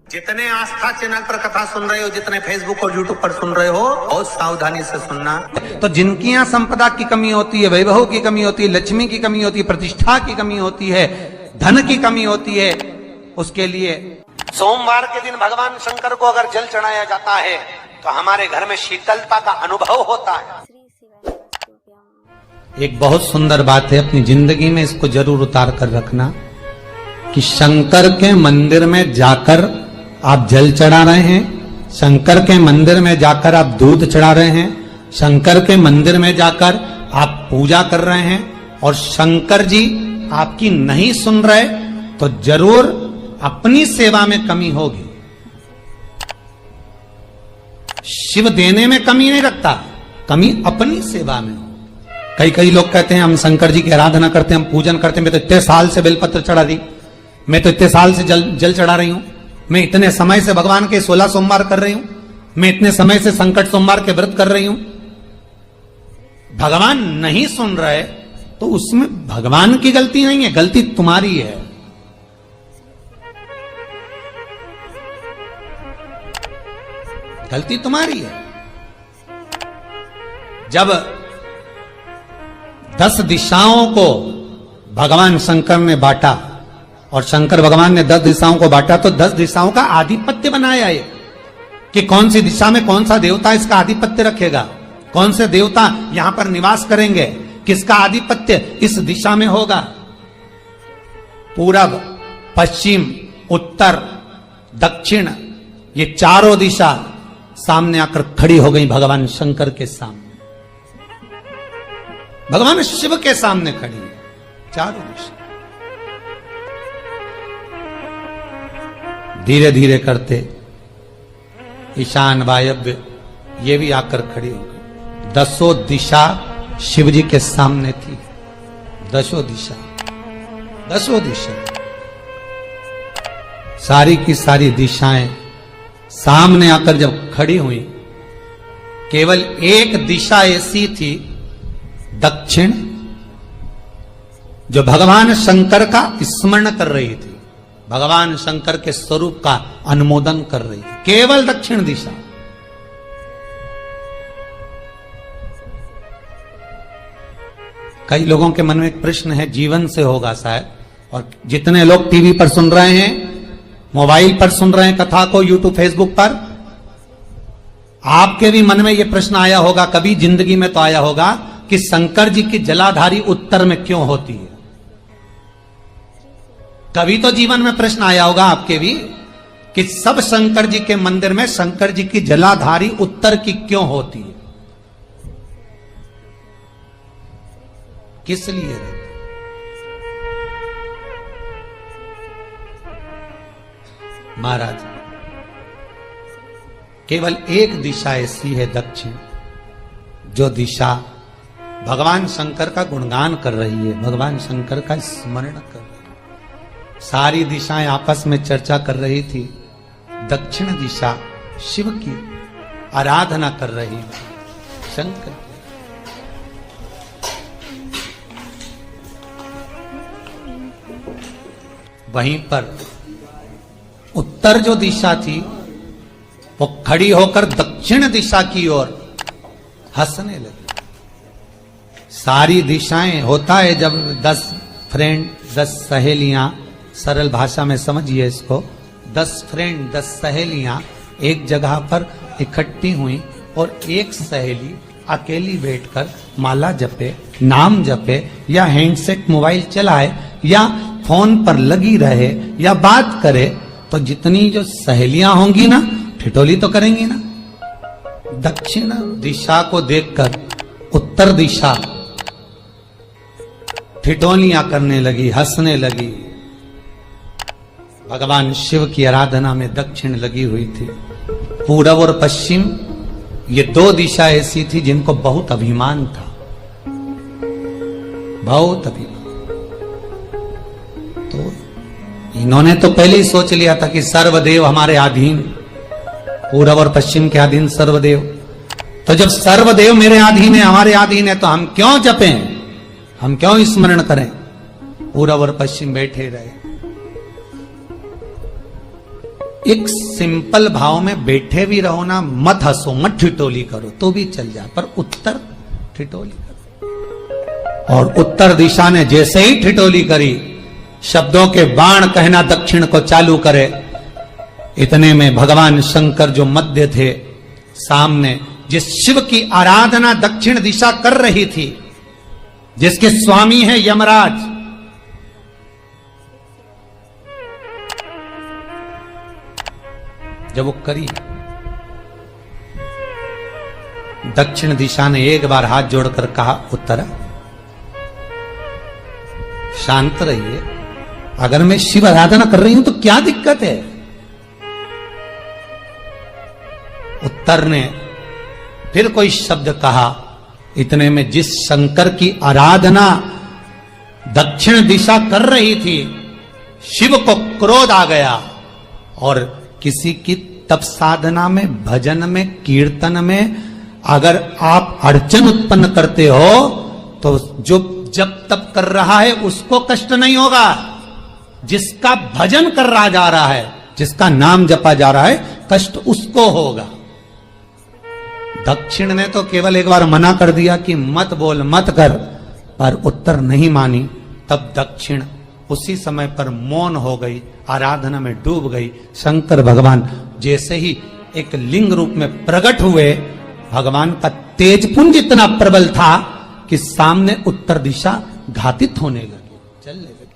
जितने आस्था चैनल पर कथा सुन रहे हो, जितने फेसबुक और यूट्यूब पर सुन रहे हो, बहुत सावधानी से सुनना। तो जिनकी यहाँ संपदा की कमी होती है, वैभव की कमी होती है, लक्ष्मी की कमी होती है, प्रतिष्ठा की कमी होती है, धन की कमी होती है, उसके लिए सोमवार के दिन भगवान शंकर को अगर जल चढ़ाया जाता है तो हमारे घर में शीतलता का अनुभव होता है। एक बहुत सुंदर बात है, अपनी जिंदगी में इसको जरूर उतार कर रखना कि शंकर के मंदिर में जाकर आप जल चढ़ा रहे हैं, शंकर के मंदिर में जाकर आप दूध चढ़ा रहे हैं, शंकर के मंदिर में जाकर आप पूजा कर रहे हैं और शंकर जी आपकी नहीं सुन रहे तो जरूर अपनी सेवा में कमी होगी। शिव देने में कमी नहीं रखता, कमी अपनी सेवा में। कई लोग कहते हैं हम शंकर जी की आराधना करते हैं, हम पूजन करते हैं, मैं तो इतने साल से बेलपत्र चढ़ा दी, मैं तो इतने साल से जल चढ़ा रही हूं, मैं इतने समय से भगवान के 16 सोमवार कर रही हूं, मैं इतने समय से संकट सोमवार के व्रत कर रही हूं। भगवान नहीं सुन रहे तो उसमें भगवान की गलती नहीं है, गलती तुम्हारी है। गलती तुम्हारी है। जब 10 दिशाओं को भगवान शंकर ने बांटा और शंकर भगवान ने 10 दिशाओं को बांटा तो 10 दिशाओं का आधिपत्य बनाया है कि कौन सी दिशा में कौन सा देवता इसका आधिपत्य रखेगा, कौन से देवता यहां पर निवास करेंगे, किसका आधिपत्य इस दिशा में होगा। पूरब, पश्चिम, उत्तर, दक्षिण, ये चारों दिशा सामने आकर खड़ी हो गई भगवान शंकर के सामने, भगवान शिव के सामने खड़ी है चारों दिशा। धीरे धीरे करते ईशान, वायव्य ये भी आकर खड़ी हो गई। 10 दिशा शिव जी के सामने थी, 10 दिशा, 10 दिशा, सारी की सारी दिशाएं सामने आकर जब खड़ी हुई, केवल एक दिशा ऐसी थी दक्षिण, जो भगवान शंकर का स्मरण कर रही थी, भगवान शंकर के स्वरूप का अनुमोदन कर रही थी, केवल दक्षिण दिशा। कई लोगों के मन में एक प्रश्न है, जीवन से होगा शायद, और जितने लोग टीवी पर सुन रहे हैं, मोबाइल पर सुन रहे हैं कथा को, यूट्यूब, फेसबुक पर, आपके भी मन में यह प्रश्न आया होगा, कभी जिंदगी में तो आया होगा कि शंकर जी की जलाधारी उत्तर में क्यों होती है। कभी तो जीवन में प्रश्न आया होगा आपके भी कि सब शंकर जी के मंदिर में शंकर जी की जलाधारी उत्तर की क्यों होती है, किस लिए रहती? महाराज, केवल एक दिशा ऐसी है दक्षिण, जो दिशा भगवान शंकर का गुणगान कर रही है, भगवान शंकर का स्मरण कर रही है। सारी दिशाएं आपस में चर्चा कर रही थी, दक्षिण दिशा शिव की आराधना कर रही थी, शंकर की। वहीं पर उत्तर जो दिशा थी वो खड़ी होकर दक्षिण दिशा की ओर हंसने लगी। सारी दिशाएं, होता है जब 10 फ्रेंड, 10 सहेलियां, सरल भाषा में समझिए इसको, 10 फ्रेंड, 10 सहेलियां एक जगह पर इकट्ठी हुई और एक सहेली अकेली बैठकर माला जपे, नाम जपे, या हैंडसेट मोबाइल चलाए, या फोन पर लगी रहे, या बात करे, तो जितनी जो सहेलियां होंगी ना, ठिठोली तो करेंगी ना। दक्षिण दिशा को देखकर उत्तर दिशा ठिठोलियां करने लगी, हंसने लगी। भगवान शिव की आराधना में दक्षिण लगी हुई थी। पूरब और पश्चिम ये 2 दिशा ऐसी थी जिनको बहुत अभिमान था, बहुत अभिमान। तो इन्होंने तो पहले ही सोच लिया था कि सर्वदेव हमारे अधीन, पूरब और पश्चिम के अधीन सर्वदेव। तो जब सर्वदेव मेरे अधीन है, हमारे अधीन है, तो हम क्यों जपें, हम क्यों स्मरण करें। पूरब और पश्चिम बैठे रहे। एक सिंपल भाव में बैठे भी रहो ना, मत हंसो, मत ठिठोली करो तो भी चल जाए, पर उत्तर ठिठोली करो। और उत्तर दिशा ने जैसे ही ठिठोली करी, शब्दों के बाण कहना दक्षिण को चालू करे, इतने में भगवान शंकर जो मध्य थे सामने, जिस शिव की आराधना दक्षिण दिशा कर रही थी, जिसके स्वामी है यमराज, जब वो करी, दक्षिण दिशा ने एक बार हाथ जोड़कर कहा, उत्तरा शांत रहिए, अगर मैं शिव आराधना कर रही हूं तो क्या दिक्कत है। उत्तर ने फिर कोई शब्द कहा, इतने में जिस शंकर की आराधना दक्षिण दिशा कर रही थी, शिव को क्रोध आ गया और किसी की तप साधना में, भजन में, कीर्तन में अगर आप अड़चन उत्पन्न करते हो तो जो जब तप कर रहा है उसको कष्ट नहीं होगा, जिसका भजन कर रहा जा रहा है, जिसका नाम जपा जा रहा है, कष्ट उसको होगा। दक्षिण ने तो केवल एक बार मना कर दिया कि मत बोल, मत कर, पर उत्तर नहीं मानी। तब दक्षिण उसी समय पर मौन हो गई, आराधना में डूब गई। शंकर भगवान जैसे ही एक लिंग रूप में प्रकट हुए, भगवान का तेजपुंज इतना प्रबल था कि सामने उत्तर दिशा घातित होने लगी, चलने लगी।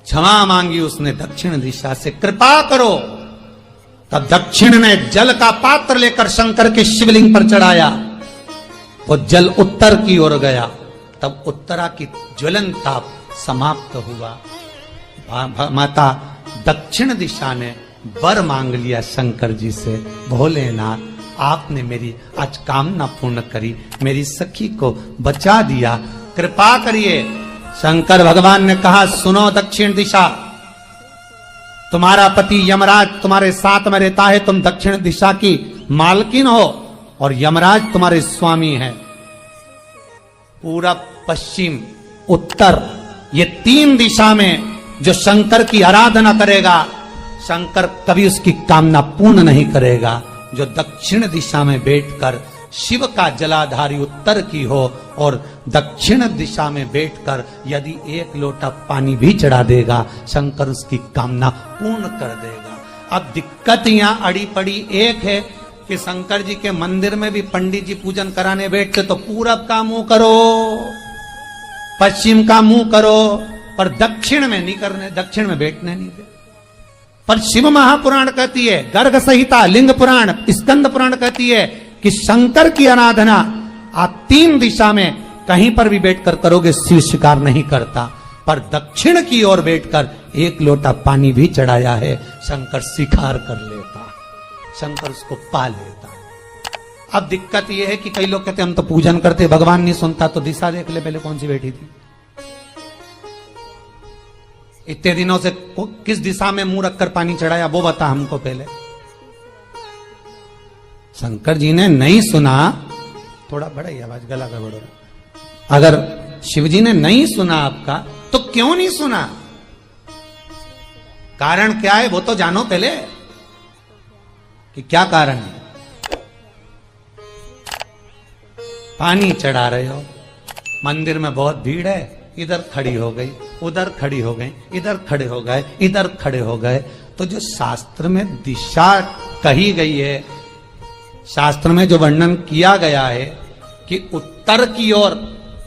क्षमा मांगी उसने दक्षिण दिशा से, कृपा करो। तब दक्षिण ने जल का पात्र लेकर शंकर के शिवलिंग पर चढ़ाया, वो जल उत्तर की ओर गया। तब उत्तरा की ज्वलन ताप समाप्त हुआ। माता दक्षिण दिशा ने वर मांग लिया शंकर जी से, भोलेनाथ आपने मेरी आज कामना पूर्ण करी, मेरी सखी को बचा दिया, कृपा करिए। शंकर भगवान ने कहा, सुनो दक्षिण दिशा, तुम्हारा पति यमराज तुम्हारे साथ में रहता है, तुम दक्षिण दिशा की मालकिन हो और यमराज तुम्हारे स्वामी है। पूरब, पश्चिम, उत्तर, ये तीन दिशा में जो शंकर की आराधना करेगा, शंकर कभी उसकी कामना पूर्ण नहीं करेगा। जो दक्षिण दिशा में बैठकर शिव का जलाधारी उत्तर की हो और दक्षिण दिशा में बैठकर यदि एक लोटा पानी भी चढ़ा देगा, शंकर उसकी कामना पूर्ण कर देगा। अब दिक्कत यहां अड़ी पड़ी एक है कि शंकर जी के मंदिर में भी पंडित जी पूजन कराने बैठते तो पूरब का मुंह करो, पश्चिम का मुंह करो, पर दक्षिण में नहीं करने, दक्षिण में बैठने नहीं दे। पर शिव महापुराण कहती है, गर्ग संहिता, लिंग पुराण, स्कंद पुराण कहती है कि शंकर की आराधना आप तीन दिशा में कहीं पर भी बैठकर करोगे, शिव स्वीकार नहीं करता। पर दक्षिण की ओर बैठकर एक लोटा पानी भी चढ़ाया है, शंकर स्वीकार कर लेता, शंकर उसको पा लेता। अब दिक्कत यह है कि कई लोग कहते हम तो पूजन करते, भगवान नहीं सुनता, तो दिशा देख ले पहले कौन सी बैठी थी, इतने दिनों से किस दिशा में मुंह रखकर पानी चढ़ाया, वो बता हमको पहले। शंकर जी ने नहीं सुना, थोड़ा बढ़ाई आवाज, गला का बढ़ो। अगर शिव जी ने नहीं सुना आपका, तो क्यों नहीं सुना, कारण क्या है वो तो जानो पहले कि क्या कारण है। पानी चढ़ा रहे हो, मंदिर में बहुत भीड़ है, इधर खड़ी हो गई, उधर खड़ी हो गई, इधर खड़े हो गए, इधर खड़े हो गए, तो जो शास्त्र में दिशा कही गई है, शास्त्र में जो वर्णन किया गया है कि उत्तर की ओर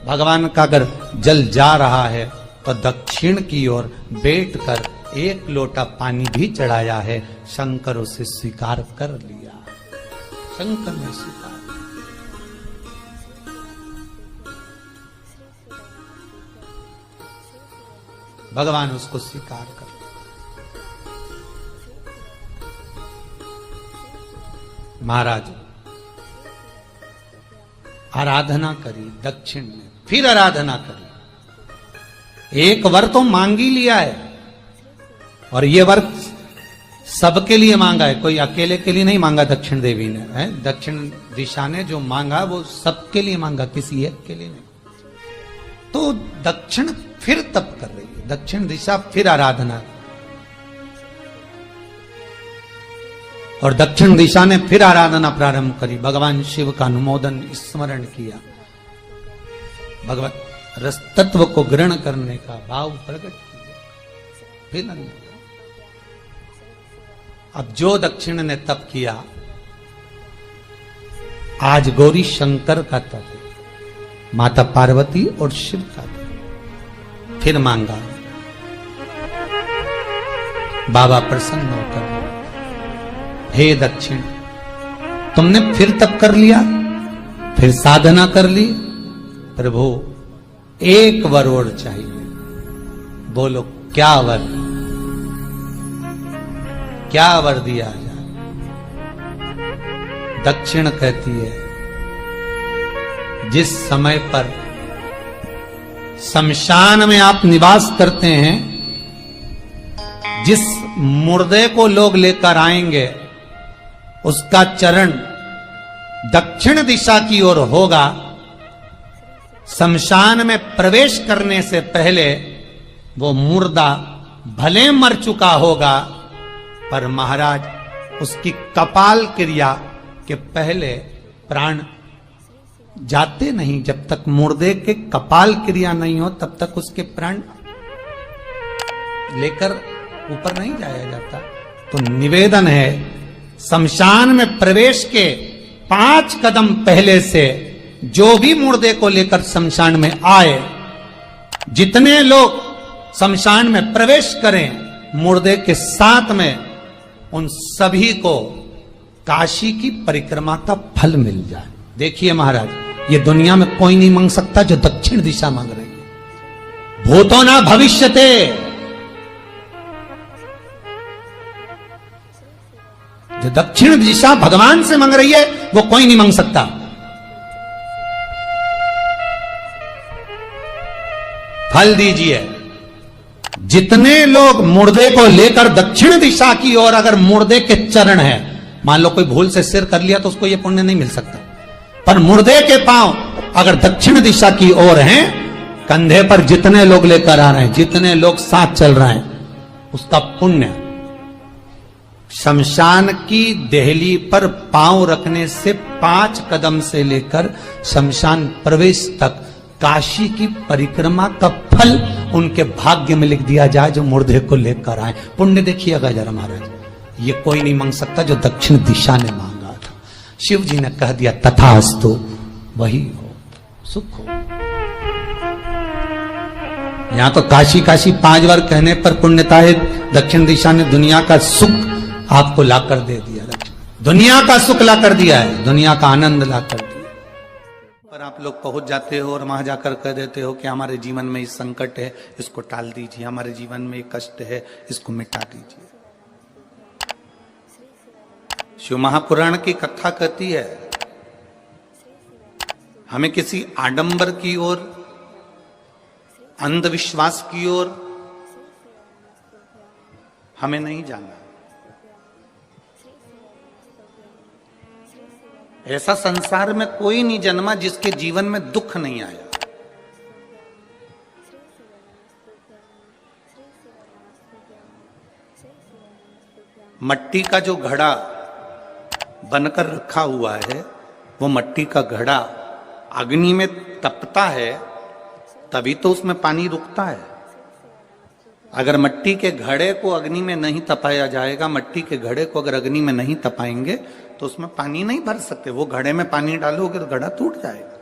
भगवान का अगर जल जा रहा है तो दक्षिण की ओर बैठकर एक लोटा पानी भी चढ़ाया है, शंकर उसे स्वीकार कर लिया, शंकर ने स्वीकार। भगवान उसको स्वीकार कर। महाराज आराधना करी दक्षिण ने, फिर आराधना करी, एक वर तो मांग ही लिया है, और ये वर सबके लिए मांगा है, कोई अकेले के लिए नहीं मांगा दक्षिण देवी ने, है दक्षिण दिशा ने जो मांगा वो सबके लिए मांगा, किसी एक के लिए नहीं। तो दक्षिण फिर तप कर रही है, दक्षिण दिशा फिर आराधना, और दक्षिण दिशा ने फिर आराधना प्रारंभ करी, भगवान शिव का अनुमोदन स्मरण किया, भगवान रस तत्व को ग्रहण करने का भाव प्रकट किया, फिर अब जो दक्षिण ने तप किया आज गौरी शंकर का तप है, माता पार्वती और शिव का तप। फिर मांगा, बाबा प्रसन्न होकर, हे दक्षिण तुमने फिर तप कर लिया, फिर साधना कर ली, प्रभु एक वर और चाहिए। बोलो क्या वर, क्या वर दिया जाए? दक्षिण कहती है, जिस समय पर शमशान में आप निवास करते हैं, जिस मुर्दे को लोग लेकर आएंगे उसका चरण दक्षिण दिशा की ओर होगा। शमशान में प्रवेश करने से पहले वो मुर्दा भले मर चुका होगा, पर महाराज उसकी कपाल क्रिया के पहले प्राण जाते नहीं। जब तक मुर्दे के कपाल क्रिया नहीं हो तब तक उसके प्राण लेकर ऊपर नहीं जाया जाता। तो निवेदन है, शमशान में प्रवेश के 5 कदम पहले से जो भी मुर्दे को लेकर शमशान में आए, जितने लोग शमशान में प्रवेश करें मुर्दे के साथ में, उन सभी को काशी की परिक्रमा का फल मिल जाए। देखिए महाराज, ये दुनिया में कोई नहीं मांग सकता जो दक्षिण दिशा मांग रही है। भूतो ना भविष्यते, जो दक्षिण दिशा भगवान से मांग रही है वो कोई नहीं मांग सकता। फल दीजिए। जितने लोग मुर्दे को लेकर दक्षिण दिशा की ओर, अगर मुर्दे के चरण है, मान लो कोई भूल से सिर कर लिया तो उसको ये पुण्य नहीं मिल सकता, पर मुर्दे के पांव अगर दक्षिण दिशा की ओर हैं, कंधे पर जितने लोग लेकर आ रहे हैं, जितने लोग साथ चल रहे हैं, उसका पुण्य शमशान की देहली पर पांव रखने से 5 कदम से लेकर शमशान प्रवेश तक काशी की परिक्रमा का फल उनके भाग्य में लिख दिया जाए जो मुर्दे को लेकर आए। पुण्य देखिएगा जरा महाराज, ये कोई नहीं मांग सकता जो दक्षिण दिशा ने मांगा था। शिव जी ने कह दिया तथास्तु, वही हो, सुख हो। यहां तो काशी काशी 5 बार कहने पर पुण्यता है, दक्षिण दिशा ने दुनिया का सुख आपको लाकर दे दिया, दुनिया का सुख लाकर दिया है, दुनिया का आनंद लाकर दिया। पर आप लोग पहुंच जाते हो और वहां जाकर कह देते हो कि हमारे जीवन में इस संकट है, इसको टाल दीजिए, हमारे जीवन में कष्ट है, इसको मिटा दीजिए। शिव महापुराण की कथा कहती है, हमें किसी आडंबर की ओर, अंधविश्वास की ओर हमें नहीं जाना। ऐसा संसार में कोई नहीं जन्मा जिसके जीवन में दुख नहीं आया। मट्टी का जो घड़ा बनकर रखा हुआ है, वो मट्टी का घड़ा अग्नि में तपता है तभी तो उसमें पानी रुकता है। अगर मट्टी के घड़े को अग्नि में नहीं तपाया जाएगा, मट्टी के घड़े को अगर अग्नि में नहीं तपाएंगे तो उसमें पानी नहीं भर सकते। वो घड़े में पानी डालोगे तो घड़ा टूट जाएगा।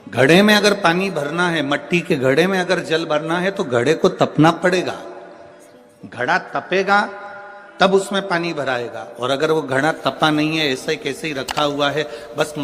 घड़े में अगर पानी भरना है, मट्टी के घड़े में अगर जल भरना है तो घड़े को तपना पड़ेगा। घड़ा तपेगा तब उसमें पानी भराएगा। और अगर वो घड़ा तपा नहीं है, ऐसे कैसे ही रखा हुआ है, बस